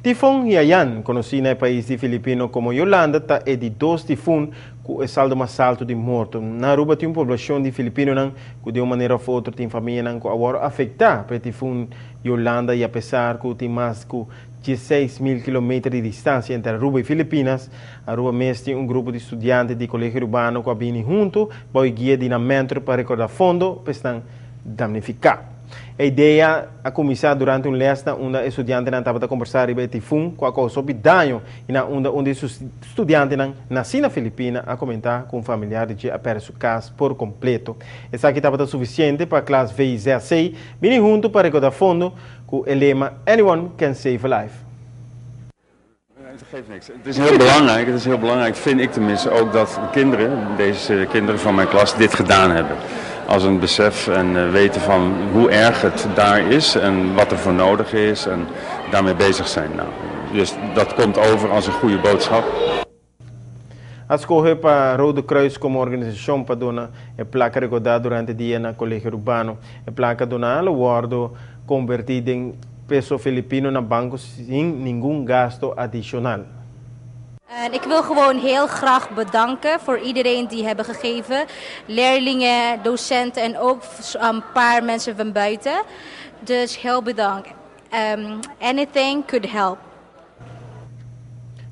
Tifón Haiyan, conocido en el país de Filipino como Yolanda, está de 2 tifón com o saldo mais alto de mortos. Na Aruba tem uma população de filipinos que de uma maneira ou outra tem família que agora afeta pelo tifão Yolanda e apesar que tem mais que 16.000 km de distância entre Aruba e Filipinas, Aruba mesmo tem um grupo de estudantes de colégio urbano que vêm junto para o guia de metro para recordar fundo para damnificar. A ideia a começar durante lesta onde estudantes estava a conversar sobre o tifão com a causa de dano e onde os estudantes nascidos na Filipinas a comentar com familiares de a seu caso por completo. Essa aqui estava suficiente para a classe VIC vir junto para recordar fundo com o lema Anyone can save a life. Het geeft niks. Het is heel belangrijk, vind ik tenminste, ook dat deze kinderen van mijn klas dit gedaan hebben. Als een besef en weten van hoe erg het daar is en wat er voor nodig is en daarmee bezig zijn. Nou, dus dat komt over als een goede boodschap. A escolher para Rode Kruis como organização para donar a placa recordada durante o dia na colégio urbano. A placa donada wordt convertida em peso filipino na banco sem nenhum gasto adicional. En ik wil gewoon heel graag bedanken voor iedereen die hebben gegeven. Leerlingen, docenten en ook een paar mensen van buiten. Dus heel bedankt. Anything could help.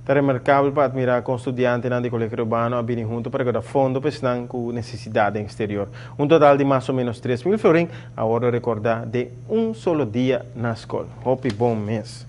É remarcável para admirar com estudantes do colégio urbano a vir junto para cada fundo para com necessidade exterior. Um total de mais ou menos 3.000 florins, agora recordar de um solo dia na escola. Hope bom mês.